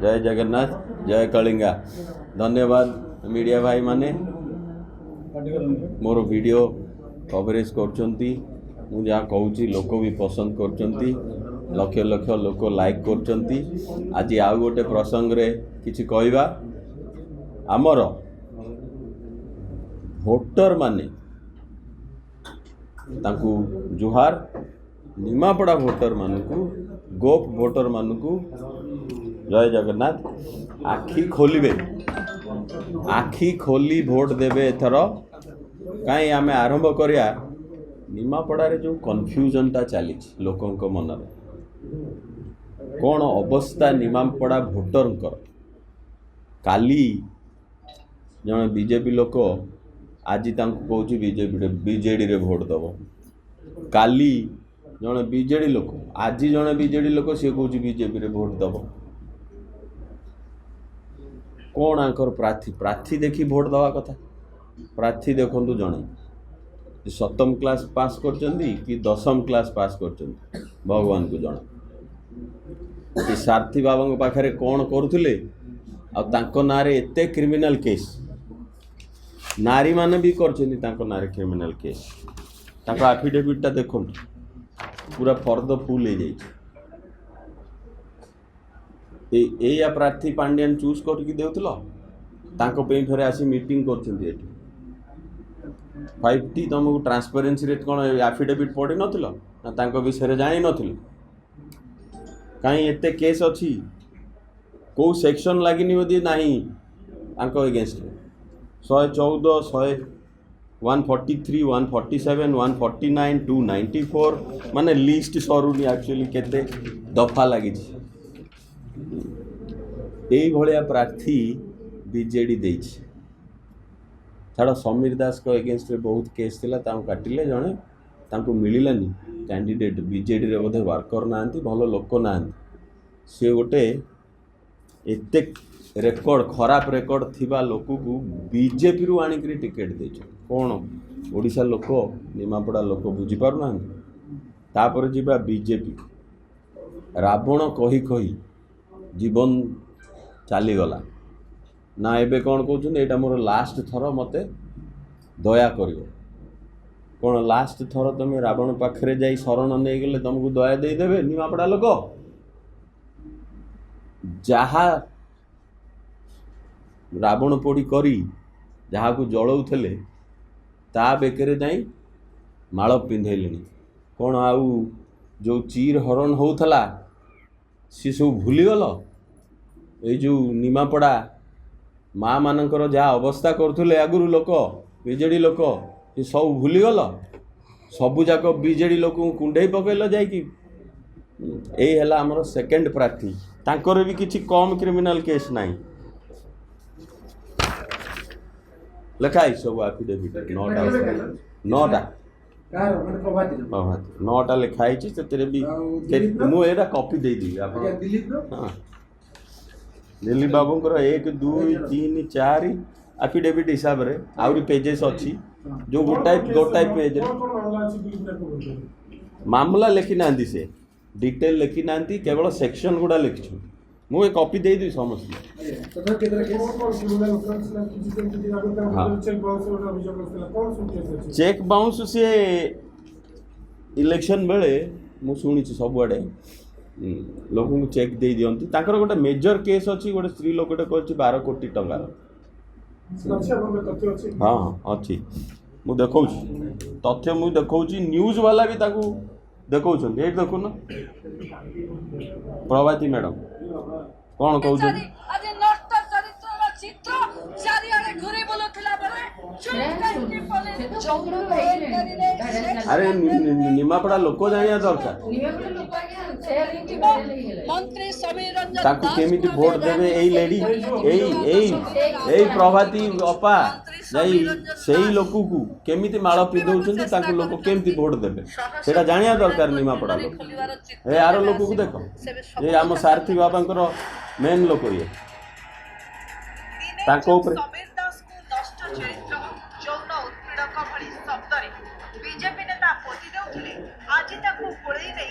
जय जगन्नाथ जय कलिंगा। धन्यवाद मीडिया भाई माने मोर वीडियो कवरेज करचंती। मु जहाँ कहूँ लोक भी पसंद करचंती, लक्ष लक्ष लोक लाइक करचंती। आज आउ गोटे प्रसंग रे किछि कहबा। आमर भोटर माने तांकू जुहार, निमापड़ा भोटर मानकू, गोप भोटर मानकू जय जगन्नाथ। आखि खोलिबे, आखि खोली भोट देबे। एथर कहीं आमे आरंभ करिया निमापड़ा रे जो कन्फ्यूजनटा चली लोकंक मन कौन अवस्था निमापड़ा भोटरंकर। काली जने बीजेपी लोक आज कहूँ बीजेडी रे भोट दब। काली जने बीजेडी लोक आज जने बीजेडी लोक सी कहूँ बीजेपी रे भोट दब। कौन आंकर प्रार्थी प्रार्थी देखी भोट दवा कथा। प्रार्थी देखु जड़े सप्तम क्लास पास करचंदी कि दशम क्लास पास करचंदी भगवान को जଣା। कि सारथी बाबा पाखे कौन करुले आ नारे एते क्रिमिनल केस नारी माने भी करचंदी नारे क्रिमिनल केस। एफिडेविटा देखो पूरा फर्द फुल हो जाइए। प्रार्थी पांड्यान चूज करके देउतलो तांको पे फेरे आसी मीटिंग करचंदी एठी 5T तुमको ट्रांसपेरेंसी रे कोन एफिडेविट पढ़ी नथिलो ना तांको विषय जानि नथिलो। कहीं एते केस अछि को सेक्शन लागिनी बदी नाही तांको अगेंस्ट 114 143 147 149 294 माने लिस्ट सरुनी एक्चुअली केते दफा लगी। यही भाया प्रार्थी बीजेडी दे छाड़। समीर दास को एगेंस्ट रे बहुत केस थिला काटिले जणे तांको मिलिलानी कैंडिडेट बीजेडी रे बोधे वर्कर नांती भल लोक नांती। सी गोटे एते रेकर्ड खराब रेकर्ड थिबा लोक को बीजेपी रु आनिकरी टिकेट दे कौन ओडिशा लोक निमापड़ा लोक बुझी पारु नांती। तापर जिबा बीजेपी रावण कही कही जीवन चलीगला ना। एबे कौन कहते यहाँ मोर लास्ट थर मते दया करियो। कौन लास्ट थर तुम रावण पाखे जाई शरण नहीं गले तुमको दया दे देबे निमापड़ा लोक। जहा रावण पोड़ी करी जहा को जलौले ता बेकरे जाई माल पिंधेले। कौन आउ जो चीर हरण होउथला सी सब भूलीगल। ये जो निमापड़ा माँ मानकर जहाँ अवस्था करुले आगुरी लोक बीजेडी लोक ये सब भूलीगल। सबुजाक बीजेडी लोक कुंडे पकईल जाकि यही है आमर सेकेंड प्रार्थी। तांकर भी किसी कम क्रिमिनल केस नहीं लिखाई सब एफिडेविट 9टा लिखाई भी मुझे कॉपी दे दी। हाँ दिलीप बाबू 1 2 3 4 एफिडेविट हिसाब रे आउरी पेजेस अच्छी जो गोटाए पेज मामला लिखी ना से डिटेल लिखी ना केवल सेक्शन गुड़ा लिखी। मुझे कॉपी दे दी समस्त। चेक बाउंस से इलेक्शन बेले मु शुणी सबुआड़े लोक को चेक दे दियंती। तांकर गोटे मेजर केस अच्छी गोटे स्त्री लोकटे कर 12 कोटी टंकार। हाँ हाँ अच्छी मु देखौ तथ्य मु देखौ न्यूज वाला भी ताकू देखौ ये देखो ना प्रभाती मैडम कौन कहते अरे निमापड़ा लोक जानिया दरकार ताकू केमिति भोट देवे एई लेडी एई प्रभाती अपा जाई सेई लोक को केमिति माळ पिंधौछन्ती ताकू लोक केमिति भोट देवे सेटा जानिया दरकार निमापड़ा लोक। ए आरो लोक को देखो ये आम सारथी बाबांकर मेन लोक ये ताको ऊपर बीजेपी नेता पोती देउथिले आज ताकू कोळई नै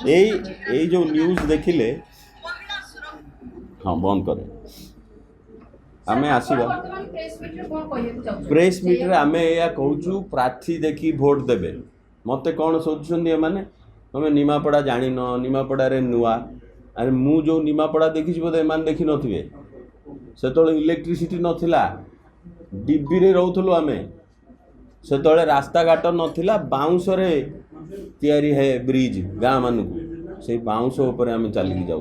এই जो न्यूज देखिले हाँ बंद करे आमे आसीबा प्रेस मीट रे आमे या कहूचु प्रार्थी देखी भोट देबे मते कौन सोचुछन्ती माने तमे निमापड़ा जानि न निमापड़ा रे नुआ अरे मु जो निमापड़ा देखिछि बोधे मान देखि नथिबे सेतळे इलेक्ट्रिसिटी नथिला डिब्बी रे रहउथलो आमे सेतळे रास्ता घाट नथिला बाउंस रे तैयारी है ब्रिज गाँ मानू से बाउंस ऊपर आम चलिकी जाऊ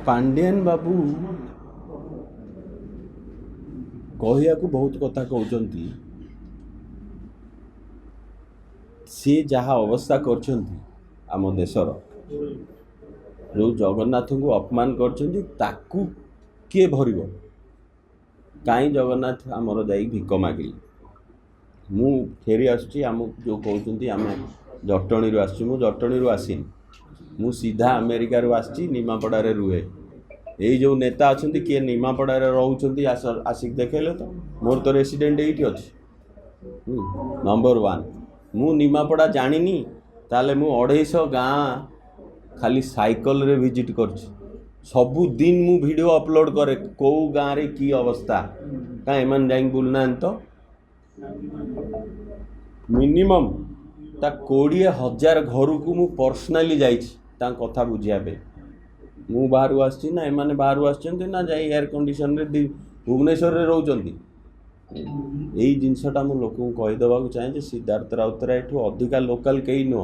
पांडियन बाबू कहया को बहुत कथा कहउचंती सी जहाँ अवस्था करछंती आम देशर जो जगन्नाथ को अपमान करछंती ताकू किए भरिबो काई जगन्नाथ आमर जाई भिक मागिली मु फेरी आसुची आम जो कहउचंती आमे जटणी आसी मु जटणी आसीनी मु सीधा अमेरिका आसी निमापड़ा रे रुहे यही जो नेता अच्छा किए निमापड़ा रे रोचंती आसिक देखले तो मोर तो रेसिडेंट ये अच्छी नंबर 1 मु निमापड़ा जानी ताले मु 250 गाँ खाली साइकल रे विजिट कर सबु दिन मु वीडियो अपलोड करे कौ गाँ रे की अवस्था कहीं एमन जाई बुलना तो मिनिमम ता 20,000 घर को मु पर्सनाली जाइछि ता कथा बुझिया पे मु बाहर आछि ना एमाने बाहर आछन्ते ना जाई एयर कंडीशन रे भुवनेश्वर रे रहउचंती एई जिनसटा मु लोक को कहि देबा को चाहे जे सिद्धार्थ राउतराय एठू अधिका लोकल केही नो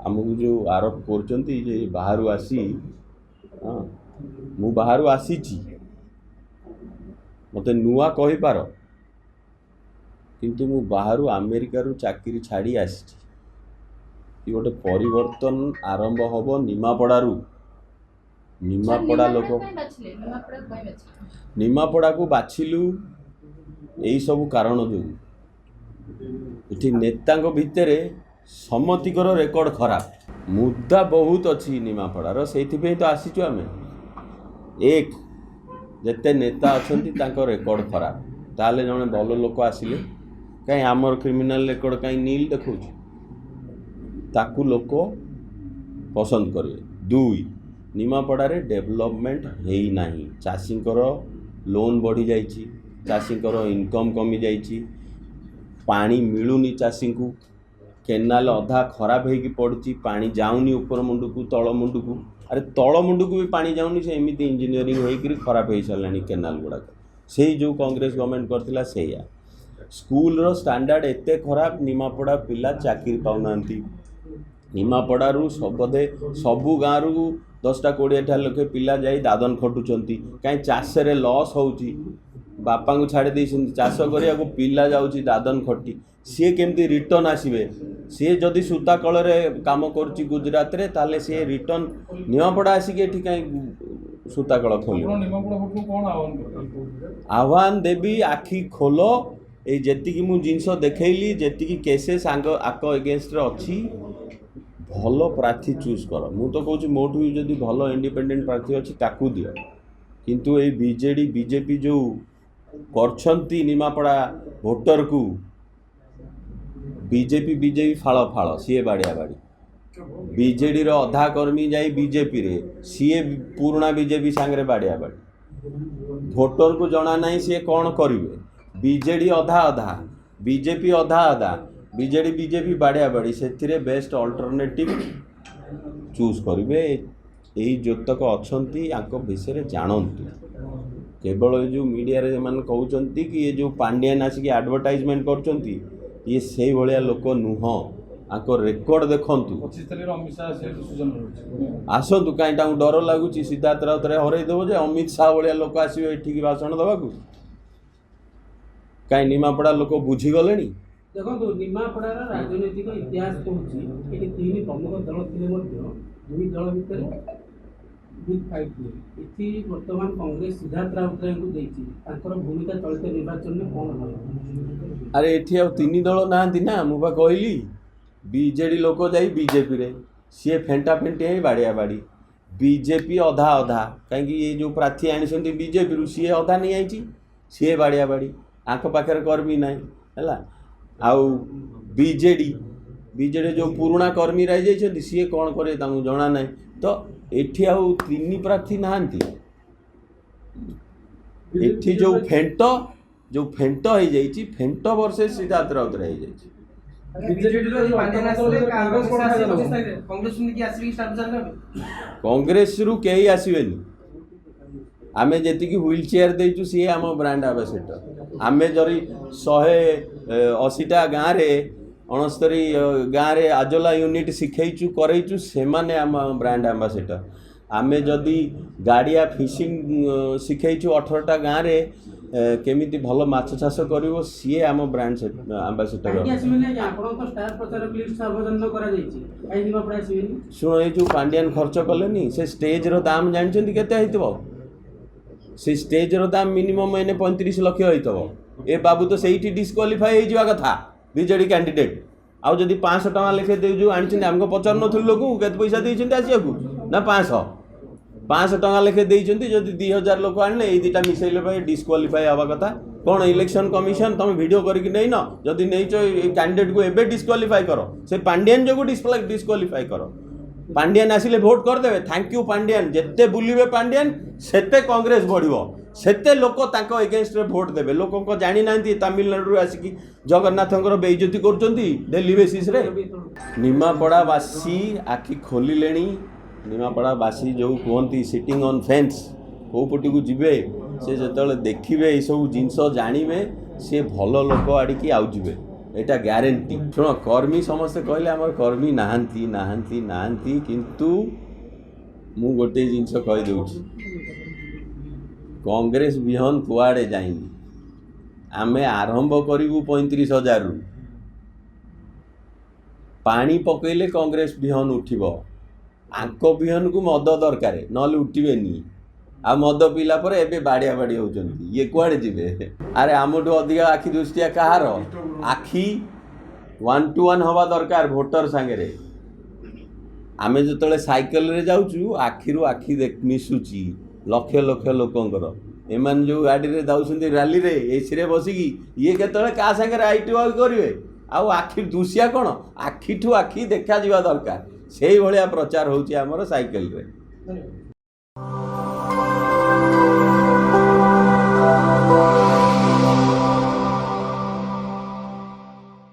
हमकु जो आरोप करचंती जे बाहर आसी हां मु बाहर आसीछि मते नुआ कहि पारो किंतु मु बाहर अमेरिका रु चाकरी छाड़ी आसी ये गोटे परिवर्तन आरंभ हम निमापड़ारू निमापड़ा लोक निमापड़ा को बाछिलु यही सब कारण जो ये नेता भितर समतिकर रेकर्ड खराब मुद्दा बहुत अच्छी निमापड़ार से तो आसीचु आम एक जेते नेता अच्छा रेकर्ड खराब ताले जने भल लोक आसिले कहीं आमर क्रिमिनाल रेकर्ड कहीं नील देखा ताकू लोक पसंद करेंगे 2 निमापड़ा रे डेवलपमेंट है नहीं चाषींकर लोन बढ़ी जाइए चाषींकर इनकम कमी जाइए पानी मिलूनी चाषी को केनाल अधा खराब होगी पड़ी पानी जाऊनी ऊपर मुंड को तल मुंड को अरे तल मुंड को भी पानी जाऊनी से एमती इंजीनियरिंग होकर खराब हो सारे केनाल गुड़ाक से जो कांग्रेस गवर्नमेंट करथिला सेया स्कूल रो स्टैंडर्ड एते खराब निमापड़ा पिला चाकरी पाउना निमापड़ारू सबदे सबू गाँव 10-20 लक्ष पिला जाई दादन खटुचंती कहीं चाष रे लॉस होउची बापा को छाड़ी दे चाष करिया को पिला जाउची दादन खटी सी केमती रिटर्न आसीबे सी जदि सूता कल रे काम करुची गुजरात रे ताले सी रिटर्न निमापड़ा आसिक एठी कहीं सूता कल खोल आह्वान देवी आखि खोलो ये जेतिकी मु जिनस देखैली जेतिकी केसेस आक एगेंस्ट अच्छी भल प्रार्थी चूज कर मु तो कहूँ मोठू जदि भल इंडिपेंडेंट प्रार्थी अच्छी ताकू दियो किंतु ये बीजेडी बीजेपी जो करछंती निमापड़ा भोटर को बीजेपी फाड़ फाड़ सी बाड़िया बाड़ी बीजेडी रो अधा कर्मी जाई बीजेपी रे सी पुराना बीजेपी सांगरे बाड़िया बाड़ी भोटर को जना नहीं सी कौन करिवे बीजेडी अधा अधा बीजेपी अधा अधा बीजेपी बाड़िया बाड़ी से बेस्ट अल्टरनेटिव चूज करेंगे यही जोतक अच्छा विषय जानतु केवल जो मीडिया रे मन कहते कि ये जो पांड्यान आसिक एडवर्टाइजमेंट करछंती ये से भाया लोक नुह आको रेकर्ड देखंतु आसतु कहीं डर लगुच सिद्धार्थ राउतराय हरई देव जे अमित शाह भाया लोक आसवे एठिकी भाषण देवाक कहीं निमापड़ा लोक बुझीगले देखो निमापड़ार राजनैतिक इतिहास कहूँ ये 3 प्रमुख दल थे 2 दल भितर बिग फाइट हुए ये बर्तमान कांग्रेस सिद्धार्थ राउतराय को देती भूमिका चलित निर्वाचन में कौन हो अरे ये 3 दल ना मुझे कहली बीजेडी लोक जाई बीजेपी रे सी फेंटा फेंटी है बाड़िया बाड़ी बीजेपी अधा अधा कहीं ये जो प्रार्थी आनी बीजेपी रू सी अधा नहीं आई सी बाड़िया बाड़ी आख पाखे कर्मी ना है आउ बीजेडी बीजेडी जो पुराणा कर्मी रही जाइए सी कौन करे जना ना तो एठी आउ तीन प्रार्थी नहांती एठी जो फेंट हो जाइए फेंट वर्सेस सिद्धार्थ राउतराय हो जाइए कांग्रेस रु कई आसबेनी आमे जी व्हील चेयर देचु सी आम ब्रांड आंबासेडर आमे जरी 180टा गाँव में 69 गाँव में आजोला यूनिट शिखैचु करैचु से माने आम ब्रांड आंबासेडर आमे जदि गाड़िया फिशिंग शिखैचु 18टा गाँव में केमिति भल माछ चाष करिवो सी आम ब्रांड आंबासेडर शुण ये जो पांडियान खर्च कले से स्टेज रो दाम जानछन्ती केते हेतबो से स्टेज रो दाम मिनिमम एने 35 लाख होइतबो ए बाबू तो सेठी डिस्क्वालिफाई हो जावा कथा बीजेडी कैंडिडेट आउ जदि 500 टका लेखे देजु आनिछन्ती हमको पचार नथुल लोक केते पैसा देइछन्ती आसियाकू ना 500 टका लेखे देइछन्ती जदि 2000 लोक आनले ए दिटा मिसैले भाई डिस्क्वालिफाई हवा कथा कौन इलेक्शन कमिशन तुम वीडियो करके नहीं न जदि नहीं कैंडिडेट को एबे डिस्क्वालिफाई करो से पांडियान जो डिस्क्वालिफाई करो पांडियान आसिले भोट करदे थैंक यू पांडियान जिते बुलिबे पांडियान सेते कांग्रेस बढ़िबो सेते लोक तांको एगेंस्ट रे भोट देबे लोक को जानि नांती तमिलनाडु आसिकी जगन्नाथंकर बेइज्जती करचंती डेली बेसिस रे निमापड़ा वासी आखि खोली लेनी निमापड़ा वासी जो कहती सिटिंग ऑन फेंस कौ पटी को जीवे से जो देखिए सब जिनस जानवे सी भल लोक आड़िकी आउे एटा ग्यारंटी शुण कर्मी समस्ते कहले आम कर्मी नहांती नहांती नहांती किंतु मु गोटे जिनस कहीदे कांग्रेस विहन कुआड़े जाइनी आमे आरंभ करूँ 35,000 रु पानी पकईले कांग्रेस विहन उठिब आंक विहन को मद दरकार नले उठिबेनी आ मद पीला पर एबे बाड़िया बाड़ी होचंती ये कुआड़े जीवे अरे आमठू अधिका आखि दृष्टिया कहार आखि 1 to 1 हवा दरकार भोटर सांगे आमे जो साइकेल रे जाऊँ आखिरु आखि मिशुची लक्ष लक्ष लोकंकर एमान जो गाड़ी रे जाउछंती रैली रे एसी रे बसिकी ये केतले का संगे आईटी वाक करिवे आ आखि दुसिया कोन आखिठू आखि देखा जिवा दरकार सेही भलिया प्रचार होउची हमर साइकेल रे।